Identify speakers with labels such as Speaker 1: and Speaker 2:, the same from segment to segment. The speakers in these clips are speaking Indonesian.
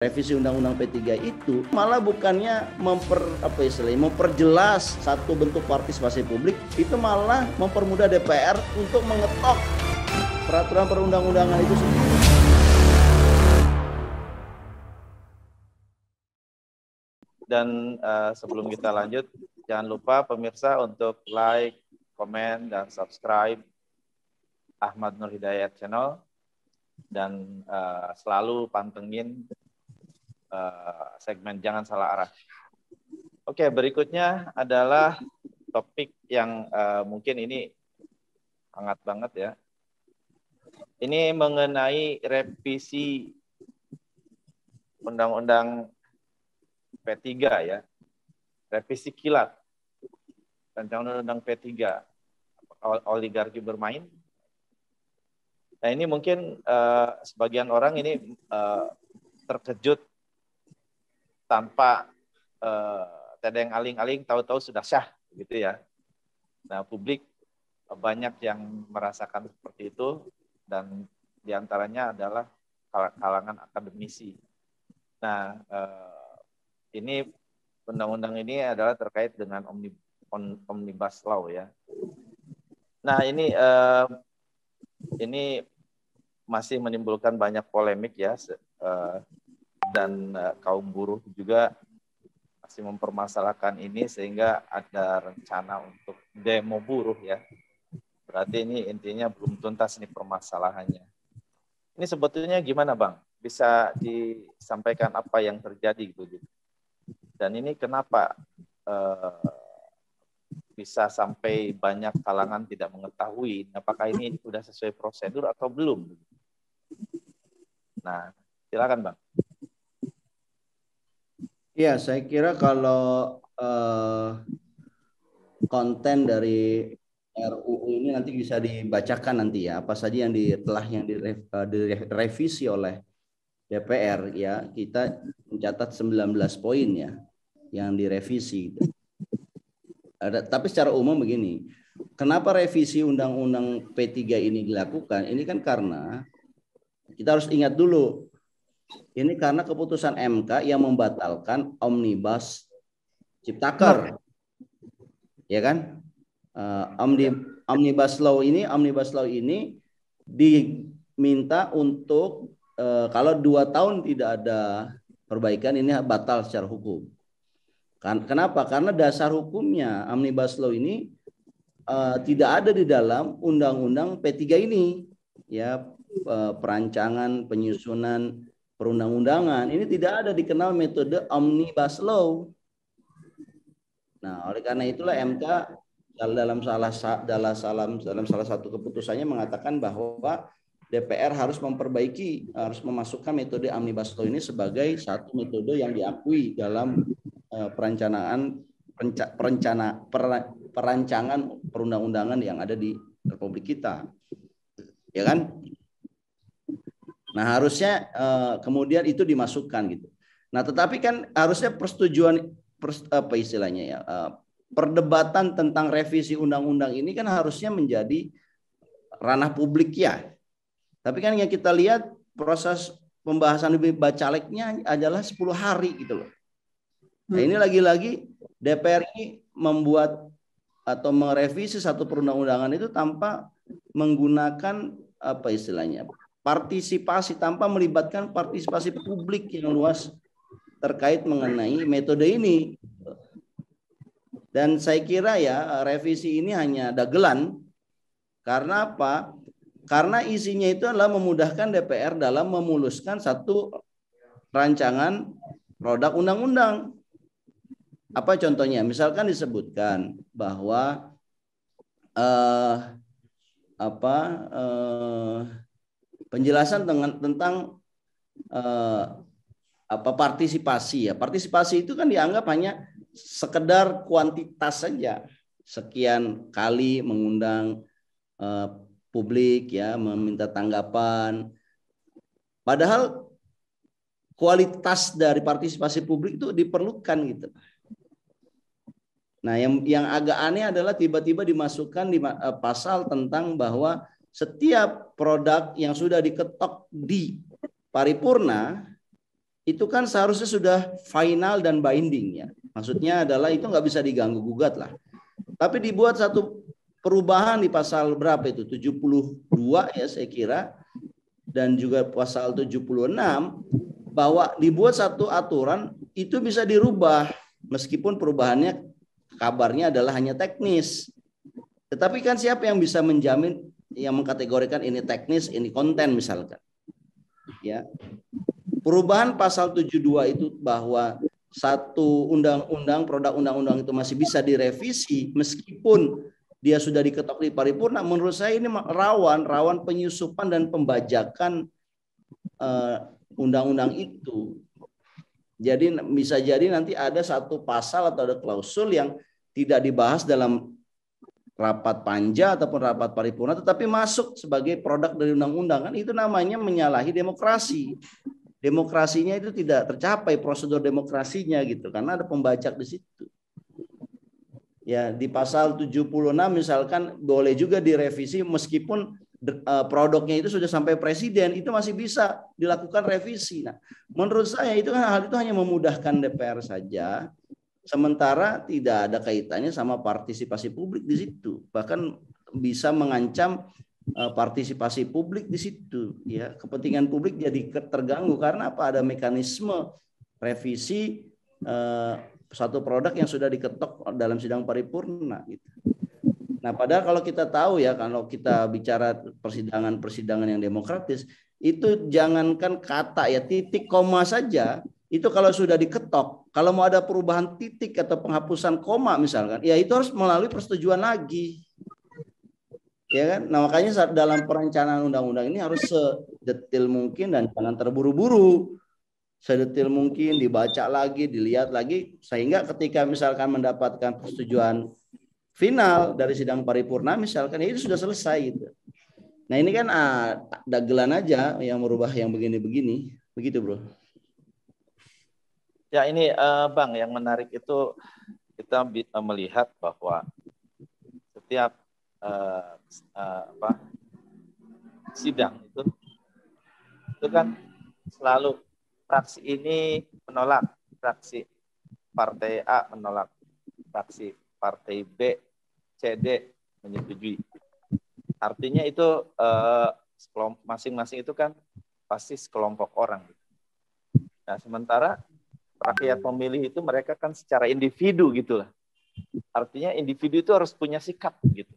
Speaker 1: Revisi Undang-Undang P3 itu malah bukannya memperjelas satu bentuk partisipasi publik, itu malah mempermudah DPR untuk mengetok peraturan perundang-undangan itu sendiri.
Speaker 2: Dan sebelum kita lanjut, jangan lupa pemirsa untuk like, komen, dan subscribe Ahmad Nur Hidayat Channel, dan selalu pantengin segmen Jangan Salah Arah. Oke, berikutnya adalah topik yang mungkin ini hangat banget ya. Ini mengenai revisi Undang-Undang P3 ya. Revisi kilat. Rancangan Undang-Undang P3. Oligarki bermain. Nah, ini mungkin sebagian orang ini terkejut tanpa tedeng aling-aling, tahu-tahu sudah syah gitu ya. Nah, publik banyak yang merasakan seperti itu, dan diantaranya adalah kalangan akademisi. Nah, ini undang-undang ini adalah terkait dengan omnibus law ya. Nah, ini masih menimbulkan banyak polemik ya, dan kaum buruh juga masih mempermasalahkan ini, sehingga ada rencana untuk demo buruh ya. Berarti ini intinya belum tuntas nih permasalahannya. Ini sebetulnya gimana Bang? Bisa disampaikan apa yang terjadi gitu. Dan ini kenapa bisa sampai banyak kalangan tidak mengetahui apakah ini sudah sesuai prosedur atau belum? Nah, silakan Bang.
Speaker 1: Ya, saya kira kalau konten dari RUU ini nanti bisa dibacakan nanti ya, apa saja yang direvisi oleh DPR ya. Kita mencatat 19 poin ya yang direvisi. Tapi secara umum begini, kenapa revisi Undang-Undang P3 ini dilakukan? Ini kan karena kita harus ingat dulu, ini karena keputusan MK yang membatalkan Omnibus Ciptaker, ya kan? Omnibus Law ini diminta untuk kalau 2 tahun tidak ada perbaikan, ini batal secara hukum. Kenapa? Karena dasar hukumnya Omnibus Law ini tidak ada di dalam Undang-Undang P3 ini, ya. Perancangan penyusunan perundang-undangan ini tidak ada dikenal metode Omnibus Law. Nah, oleh karena itulah MK dalam salah satu keputusannya mengatakan bahwa DPR harus harus memasukkan metode Omnibus Law ini sebagai satu metode yang diakui dalam perancangan perundang-undangan yang ada di Republik kita, ya kan? Nah, harusnya kemudian itu dimasukkan gitu. Nah, tetapi kan harusnya perdebatan tentang revisi undang-undang ini kan harusnya menjadi ranah publik ya. Tapi kan yang kita lihat proses pembahasan di Bacaleknya adalah 10 hari gitu loh. Nah, ini lagi-lagi DPR ini membuat atau merevisi satu perundang-undangan itu tanpa menggunakan partisipasi, tanpa melibatkan partisipasi publik yang luas terkait mengenai metode ini. Dan saya kira ya revisi ini hanya dagelan. Karena apa? Karena isinya itu adalah memudahkan DPR dalam memuluskan satu rancangan produk undang-undang. Apa contohnya? Misalkan disebutkan bahwa penjelasan tentang partisipasi ya. Partisipasi itu kan dianggap hanya sekedar kuantitas saja. Sekian kali mengundang publik ya, meminta tanggapan. Padahal kualitas dari partisipasi publik itu diperlukan gitu. Nah, yang agak aneh adalah tiba-tiba dimasukkan di pasal tentang bahwa setiap produk yang sudah diketok di paripurna itu kan seharusnya sudah final dan binding ya. Maksudnya adalah itu nggak bisa diganggu gugat lah. Tapi dibuat satu perubahan di pasal berapa itu? 72 ya saya kira. Dan juga pasal 76 bahwa dibuat satu aturan itu bisa dirubah meskipun perubahannya kabarnya adalah hanya teknis. Tetapi kan siapa yang bisa menjamin, yang mengkategorikan ini teknis, ini konten misalkan. Ya. Perubahan pasal 72 itu bahwa satu undang-undang, produk undang-undang itu masih bisa direvisi meskipun dia sudah diketok di paripurna. Menurut saya ini rawan penyusupan dan pembajakan undang-undang itu. Jadi bisa jadi nanti ada satu pasal atau ada klausul yang tidak dibahas dalam rapat panja ataupun rapat paripurna, tetapi masuk sebagai produk dari undang-undang. Kan itu namanya menyalahi demokrasi. Demokrasinya itu tidak tercapai, prosedur demokrasinya gitu, karena ada pembajak di situ. Ya, di pasal 76 misalkan boleh juga direvisi meskipun produknya itu sudah sampai presiden, itu masih bisa dilakukan revisi. Nah, menurut saya itu kan hal itu hanya memudahkan DPR saja, sementara tidak ada kaitannya sama partisipasi publik di situ. Bahkan bisa mengancam partisipasi publik di situ, ya. Kepentingan publik jadi terganggu karena apa? Ada mekanisme revisi satu produk yang sudah diketok dalam sidang paripurna gitu. Nah, padahal kalau kita tahu ya, kalau kita bicara persidangan yang demokratis, itu jangankan kata ya, titik koma saja itu kalau sudah diketok, kalau mau ada perubahan titik atau penghapusan koma misalkan, ya itu harus melalui persetujuan lagi. Ya kan? Nah, makanya dalam perencanaan undang-undang ini harus sedetail mungkin dan jangan terburu-buru. Sedetail mungkin dibaca lagi, dilihat lagi, sehingga ketika misalkan mendapatkan persetujuan final dari sidang paripurna misalkan, ya itu sudah selesai gitu. Nah, ini kan dagelan aja yang merubah yang begini-begini. Begitu, Bro.
Speaker 2: Ya, ini Bang, yang menarik itu kita melihat bahwa setiap sidang itu kan selalu fraksi ini menolak, fraksi partai A menolak, fraksi partai B, C, D menyetujui. Artinya itu masing-masing itu kan pasti sekelompok orang. Nah, sementara rakyat pemilih itu mereka kan secara individu gitulah. Artinya individu itu harus punya sikap gitu.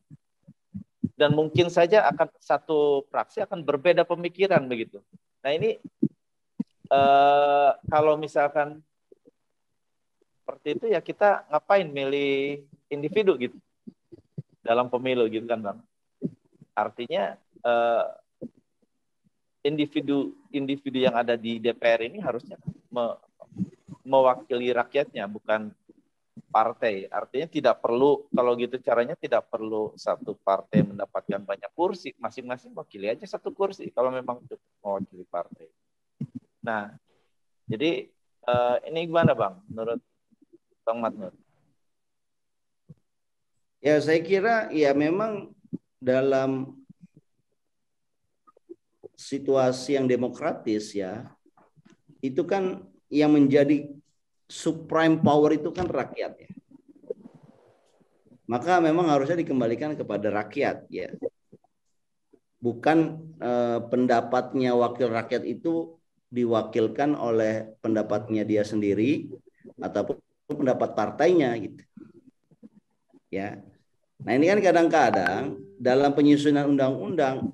Speaker 2: Dan mungkin saja akan satu fraksi akan berbeda pemikiran begitu. Nah, ini kalau misalkan seperti itu ya kita ngapain milih individu gitu dalam pemilu gitu kan Bang. Artinya individu yang ada di DPR ini harusnya mewakili rakyatnya, bukan partai. Artinya tidak perlu, kalau gitu caranya tidak perlu satu partai mendapatkan banyak kursi, masing-masing wakili aja satu kursi kalau memang untuk mewakili partai. Nah, jadi ini gimana Bang menurut Bang Matnur?
Speaker 1: Ya, saya kira ya memang dalam situasi yang demokratis ya, itu kan yang menjadi supreme power itu kan rakyat ya. Maka memang harusnya dikembalikan kepada rakyat ya. Bukan pendapatnya wakil rakyat itu diwakilkan oleh pendapatnya dia sendiri ataupun pendapat partainya gitu. Ya. Nah, ini kan kadang-kadang dalam penyusunan undang-undang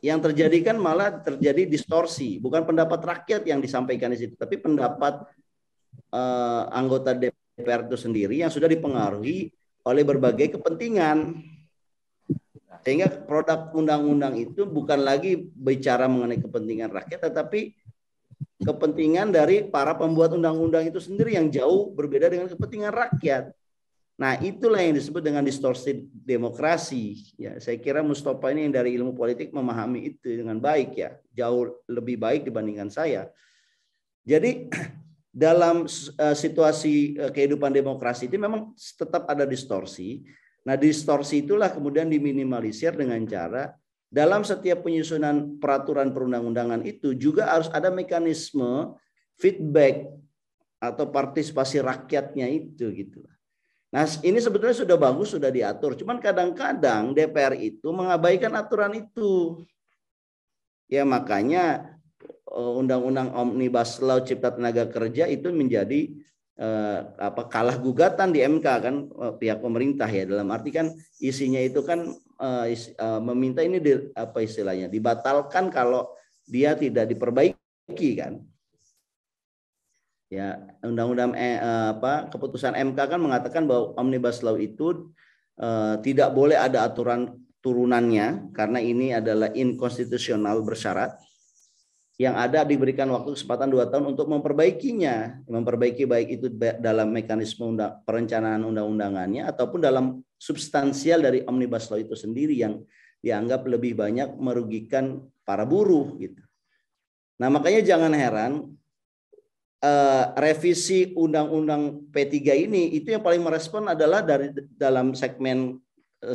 Speaker 1: yang terjadi kan malah terjadi distorsi, bukan pendapat rakyat yang disampaikan di situ, tapi pendapat anggota DPR itu sendiri yang sudah dipengaruhi oleh berbagai kepentingan. Sehingga produk undang-undang itu bukan lagi bicara mengenai kepentingan rakyat, tetapi kepentingan dari para pembuat undang-undang itu sendiri yang jauh berbeda dengan kepentingan rakyat. Nah, itulah yang disebut dengan distorsi demokrasi. Ya, saya kira Mustafa ini yang dari ilmu politik memahami itu dengan baik ya, jauh lebih baik dibandingkan saya. Jadi dalam situasi kehidupan demokrasi itu memang tetap ada distorsi. Nah, distorsi itulah kemudian diminimalisir dengan cara dalam setiap penyusunan peraturan perundang-undangan itu juga harus ada mekanisme feedback atau partisipasi rakyatnya itu gitu. Nah, ini sebetulnya sudah bagus, sudah diatur. Cuman kadang-kadang DPR itu mengabaikan aturan itu. Ya makanya Undang-Undang Omnibus Law Cipta Tenaga Kerja itu menjadi kalah gugatan di MK kan, pihak pemerintah ya, dalam arti kan isinya itu kan meminta ini istilahnya dibatalkan kalau dia tidak diperbaiki kan. Ya, undang-undang keputusan MK kan mengatakan bahwa Omnibus Law itu tidak boleh ada aturan turunannya karena ini adalah inkonstitusional bersyarat. Yang ada diberikan waktu kesempatan 2 tahun untuk memperbaikinya, memperbaiki baik itu dalam mekanisme perencanaan undang-undangannya ataupun dalam substansial dari Omnibus Law itu sendiri yang dianggap lebih banyak merugikan para buruh gitu. Nah, makanya jangan heran revisi Undang-Undang P3 ini itu yang paling merespon adalah dari dalam segmen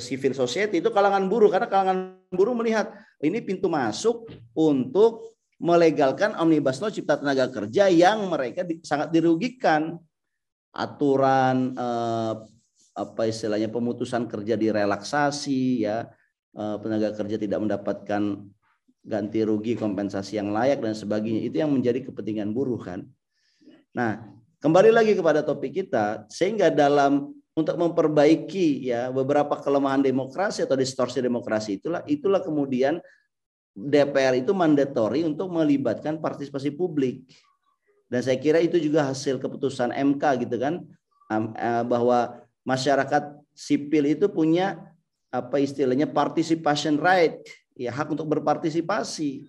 Speaker 1: civil society itu kalangan buruh, karena kalangan buruh melihat ini pintu masuk untuk melegalkan Omnibus Law Cipta Tenaga Kerja yang mereka sangat dirugikan. Aturan istilahnya pemutusan kerja direlaksasi ya, tenaga kerja tidak mendapatkan ganti rugi, kompensasi yang layak dan sebagainya, itu yang menjadi kepentingan buruh kan. Nah, kembali lagi kepada topik kita, sehingga untuk memperbaiki ya beberapa kelemahan demokrasi atau distorsi demokrasi itulah kemudian DPR itu mandatori untuk melibatkan partisipasi publik. Dan saya kira itu juga hasil keputusan MK gitu kan, bahwa masyarakat sipil itu punya istilahnya participation right, ya hak untuk berpartisipasi.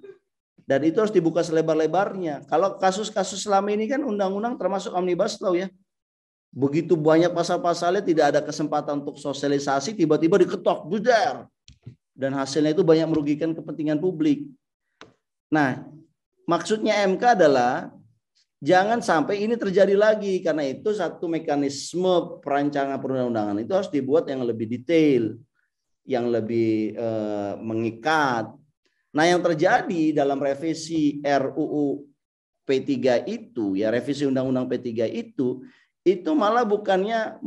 Speaker 1: Dan itu harus dibuka selebar-lebarnya. Kalau kasus-kasus selama ini kan undang-undang termasuk Omnibus Law ya, begitu banyak pasal-pasalnya tidak ada kesempatan untuk sosialisasi, tiba-tiba diketok, bubar. Dan hasilnya itu banyak merugikan kepentingan publik. Nah, maksudnya MK adalah jangan sampai ini terjadi lagi. Karena itu satu mekanisme perancangan perundang-undangan itu harus dibuat yang lebih detail, yang lebih mengikat. Nah, yang terjadi dalam revisi RUU P3 itu, ya revisi Undang-Undang P3 itu malah bukannya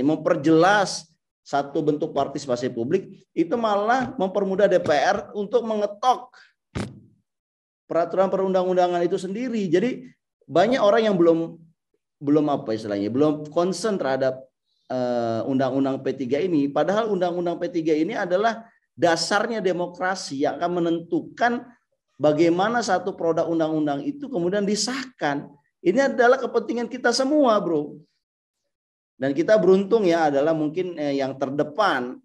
Speaker 1: memperjelas satu bentuk partisipasi publik, itu malah mempermudah DPR untuk mengetok peraturan perundang-undangan itu sendiri. Jadi banyak orang yang belum concern terhadap undang-undang P3 ini, padahal undang-undang P3 ini adalah dasarnya demokrasi yang akan menentukan bagaimana satu produk undang-undang itu kemudian disahkan. Ini adalah kepentingan kita semua, bro. Dan kita beruntung ya adalah mungkin yang terdepan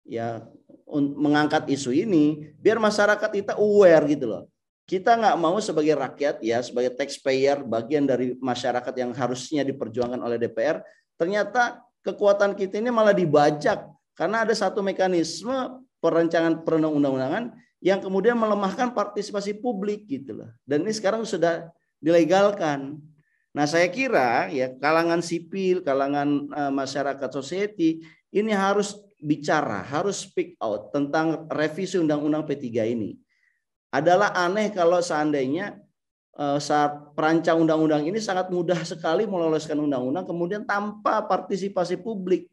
Speaker 1: ya mengangkat isu ini biar masyarakat kita aware gitu loh. Kita nggak mau sebagai rakyat ya, sebagai taxpayer, bagian dari masyarakat yang harusnya diperjuangkan oleh DPR, ternyata kekuatan kita ini malah dibajak karena ada satu mekanisme perencanaan perundang-undangan yang kemudian melemahkan partisipasi publik gitu loh. Dan ini sekarang sudah dilegalkan. Nah, saya kira ya kalangan sipil, kalangan masyarakat society ini harus bicara, harus speak out tentang revisi Undang-Undang P3 ini. Adalah aneh kalau seandainya saat perancang undang-undang ini sangat mudah sekali meloloskan undang-undang kemudian tanpa partisipasi publik.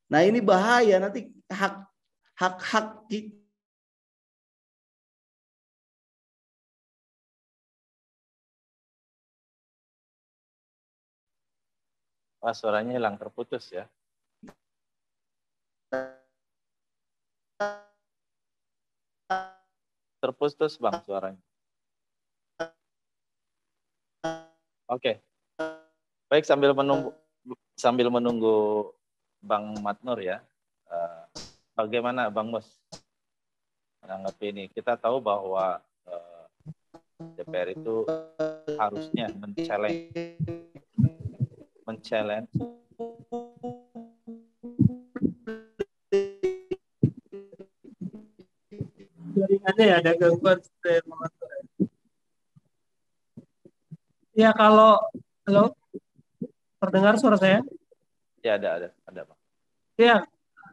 Speaker 1: Nah, ini bahaya, nanti hak-hak
Speaker 2: suaranya hilang, terputus ya. Terputus Bang suaranya. Oke. Baik, sambil menunggu Bang Matnur ya. Bagaimana Bang Mus menanggapi ini? Kita tahu bahwa DPR itu harusnya men-challenge
Speaker 3: jaringannya ya ada gangguan dari Matnur. Ya kalau halo, terdengar suara saya?
Speaker 2: ya ada Bang.
Speaker 3: Ya,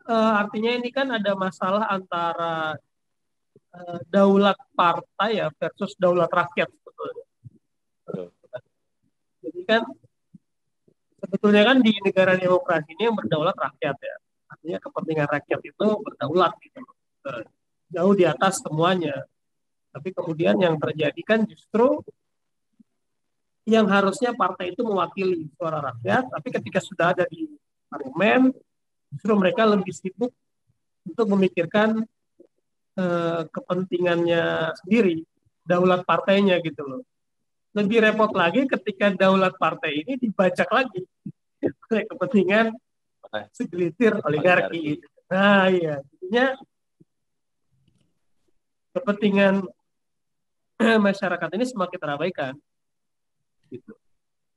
Speaker 3: artinya ini kan ada masalah antara daulat partai ya versus daulat rakyat sebetulnya. kan sebetulnya kan di negara demokrasi ini yang berdaulat rakyat ya. Artinya kepentingan rakyat itu berdaulat gitu. Jauh di atas semuanya. Tapi kemudian yang terjadi kan justru yang harusnya partai itu mewakili suara rakyat, tapi ketika sudah ada di parlemen, justru mereka lebih sibuk untuk memikirkan kepentingannya sendiri, daulat partainya gitu loh. Lebih repot lagi ketika daulat partai ini dibajak lagi oleh kepentingan segelintir oligarki. Nah iya, jadinya kepentingan masyarakat ini semakin terabaikan. Gitu.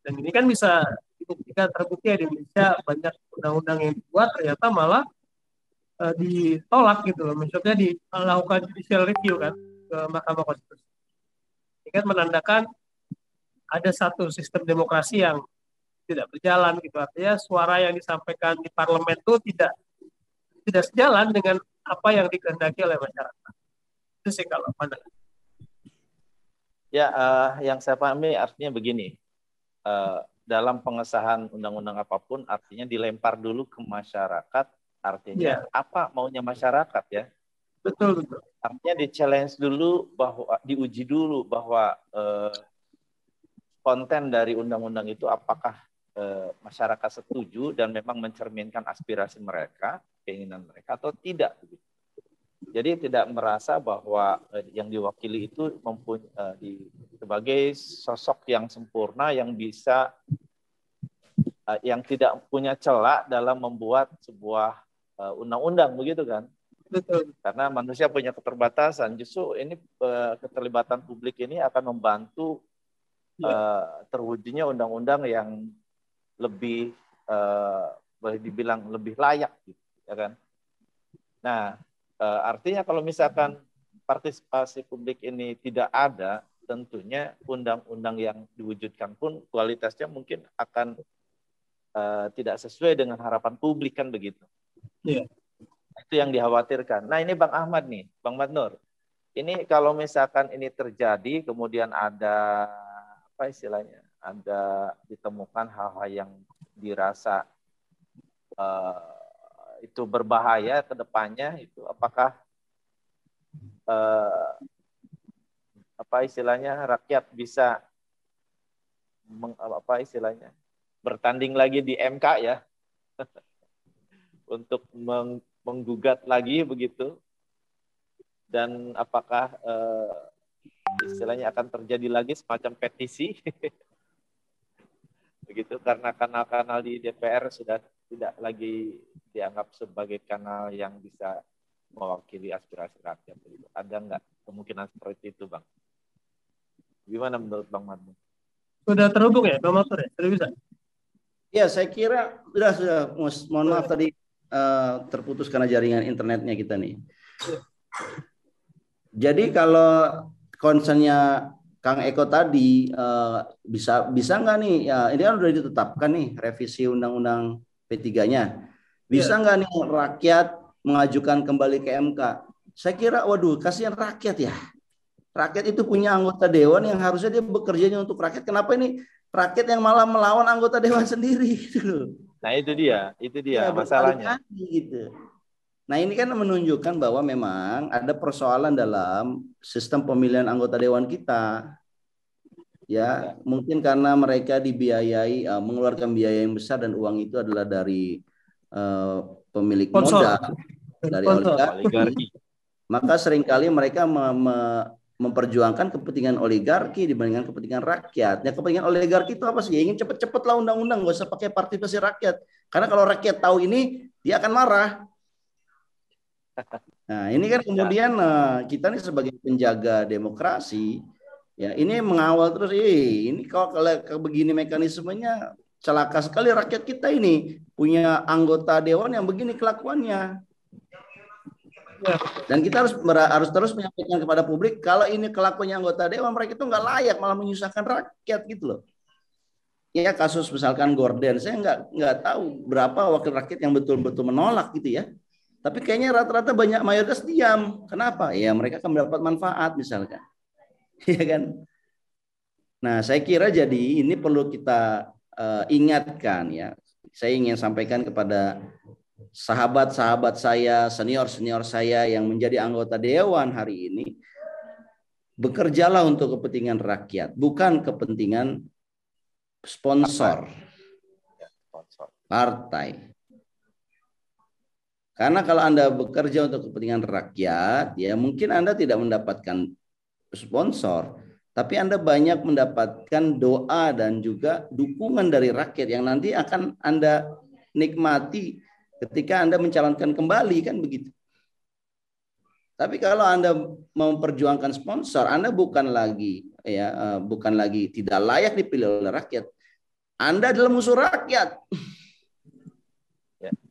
Speaker 3: Dan ini kan bisa dibuktikan, terbukti ya di Indonesia banyak undang-undang yang dibuat ternyata malah ditolak gitu loh. Maksudnya dilakukan judicial review kan ke Mahkamah Konstitusi. Ini kan menandakan ada satu sistem demokrasi yang tidak berjalan gitu. Artinya suara yang disampaikan di parlemen itu tidak sejalan dengan apa yang dikehendaki oleh masyarakat. Itu sih kalau pandangan.
Speaker 2: Ya, yang saya pahami artinya begini, dalam pengesahan undang-undang apapun artinya dilempar dulu ke masyarakat, artinya apa maunya masyarakat ya.
Speaker 3: Betul.
Speaker 2: Artinya di-challenge dulu, bahwa diuji dulu bahwa konten dari undang-undang itu apakah masyarakat setuju dan memang mencerminkan aspirasi mereka, keinginan mereka atau tidak. Jadi tidak merasa bahwa yang diwakili itu sebagai sosok yang sempurna yang bisa yang tidak punya celah dalam membuat sebuah undang-undang, begitu kan?
Speaker 3: Betul.
Speaker 2: Karena manusia punya keterbatasan. Justru ini keterlibatan publik ini akan membantu terwujudnya undang-undang yang lebih boleh dibilang lebih layak, gitu, ya kan? Nah, artinya kalau misalkan partisipasi publik ini tidak ada, tentunya undang-undang yang diwujudkan pun kualitasnya mungkin akan tidak sesuai dengan harapan publik, kan begitu.
Speaker 3: Iya.
Speaker 2: Itu yang dikhawatirkan. Nah, ini Bang Ahmad nih, Bang Madnur. Ini kalau misalkan ini terjadi, kemudian ada apa istilahnya, ada ditemukan hal-hal yang dirasa itu berbahaya ke depannya, itu apakah apa istilahnya rakyat bisa apa istilahnya bertanding lagi di MK ya untuk menggugat lagi begitu, dan apakah istilahnya akan terjadi lagi semacam petisi begitu, karena kanal-kanal di DPR sudah tidak lagi dianggap sebagai kanal yang bisa mewakili aspirasi rakyat. Ada nggak kemungkinan seperti itu, Bang? Gimana menurut Bang Madnur?
Speaker 3: Sudah terhubung ya, Bang Matur ya? Sudah bisa?
Speaker 1: Ya, saya kira sudah. Mohon maaf tadi terputus karena jaringan internetnya kita nih. Jadi kalau concernnya Kang Eko tadi bisa nggak nih? Ya, ini kan sudah ditetapkan nih revisi Undang-Undang P3-nya. Bisa nggak nih rakyat mengajukan kembali ke MK? Saya kira, waduh, kasihan rakyat ya. Rakyat itu punya anggota dewan yang harusnya dia bekerjanya untuk rakyat. Kenapa ini rakyat yang malah melawan anggota dewan sendiri? Gitu.
Speaker 2: Nah, itu dia ya, masalahnya.
Speaker 1: Gitu. Nah, ini kan menunjukkan bahwa memang ada persoalan dalam sistem pemilihan anggota dewan kita. Ya, mungkin karena mereka dibiayai mengeluarkan biaya yang besar dan uang itu adalah dari pemilik modal, dari oligarki. Maka seringkali mereka memperjuangkan kepentingan oligarki dibandingkan kepentingan rakyat. Ya, kepentingan oligarki itu apa sih? Ya, ingin cepet-cepet lah undang-undang, nggak usah pakai partisipasi rakyat. Karena kalau rakyat tahu ini, dia akan marah. Nah, ini kan kemudian kita nih sebagai penjaga demokrasi, ya ini mengawal terus. Ini kalau begini mekanismenya, celaka sekali rakyat kita ini punya anggota dewan yang begini kelakuannya. Dan kita harus terus menyampaikan kepada publik kalau ini kelakuannya anggota dewan, mereka itu nggak layak, malah menyusahkan rakyat gitu loh. Ya, kasus misalkan Gordon, saya nggak tahu berapa wakil rakyat yang betul-betul menolak gitu ya. Tapi kayaknya rata-rata banyak mayoritas diam. Kenapa? Ya mereka akan mendapat manfaat misalkan. Iya kan? Nah, saya kira jadi ini perlu kita ingatkan ya. Saya ingin sampaikan kepada sahabat-sahabat saya, senior-senior saya yang menjadi anggota dewan hari ini, bekerjalah untuk kepentingan rakyat, bukan kepentingan sponsor partai. Karena kalau Anda bekerja untuk kepentingan rakyat, ya mungkin Anda tidak mendapatkan sponsor, tapi Anda banyak mendapatkan doa dan juga dukungan dari rakyat yang nanti akan Anda nikmati ketika Anda mencalonkan kembali, kan begitu. Tapi kalau Anda memperjuangkan sponsor, Anda bukan lagi tidak layak dipilih oleh rakyat. Anda adalah musuh rakyat.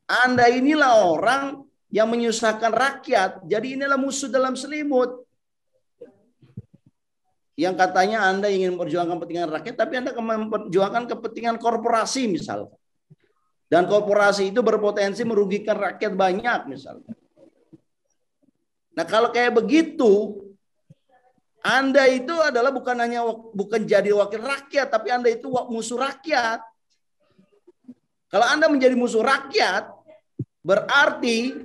Speaker 1: Anda inilah orang yang menyusahkan rakyat. Jadi inilah musuh dalam selimut. Yang katanya Anda ingin memperjuangkan kepentingan rakyat, tapi Anda memperjuangkan kepentingan korporasi misalnya. Dan korporasi itu berpotensi merugikan rakyat banyak misalnya. Nah kalau kayak begitu, Anda itu adalah bukan jadi wakil rakyat, tapi Anda itu musuh rakyat. Kalau Anda menjadi musuh rakyat, berarti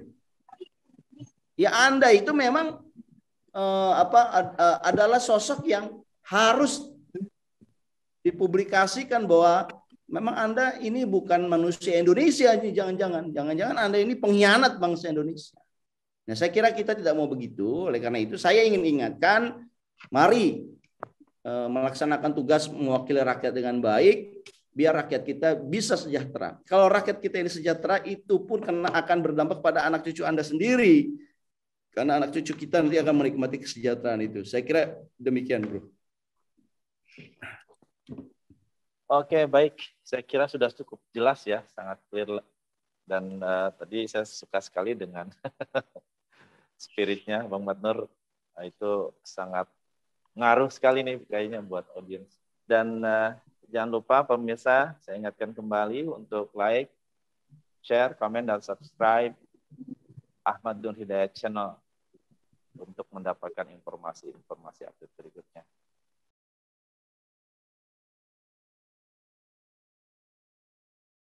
Speaker 1: ya Anda itu memang adalah sosok yang harus dipublikasikan bahwa memang Anda ini bukan manusia Indonesia, jangan-jangan Anda ini pengkhianat bangsa Indonesia. Nah, saya kira kita tidak mau begitu. Oleh karena itu saya ingin ingatkan, mari melaksanakan tugas mewakili rakyat dengan baik, biar rakyat kita bisa sejahtera. Kalau rakyat kita ini sejahtera, itu pun akan berdampak pada anak cucu Anda sendiri. Karena anak cucu kita nanti akan menikmati kesejahteraan itu. Saya kira demikian, Bro.
Speaker 2: Oke, baik. Saya kira sudah cukup jelas ya, sangat clear. Dan tadi saya suka sekali dengan spiritnya Bang Madnur. Itu sangat ngaruh sekali nih kayaknya buat audiens. Dan jangan lupa pemirsa, saya ingatkan kembali untuk like, share, komen, dan subscribe Ahmad Nur Hidayat Channel untuk mendapatkan informasi-informasi update berikutnya.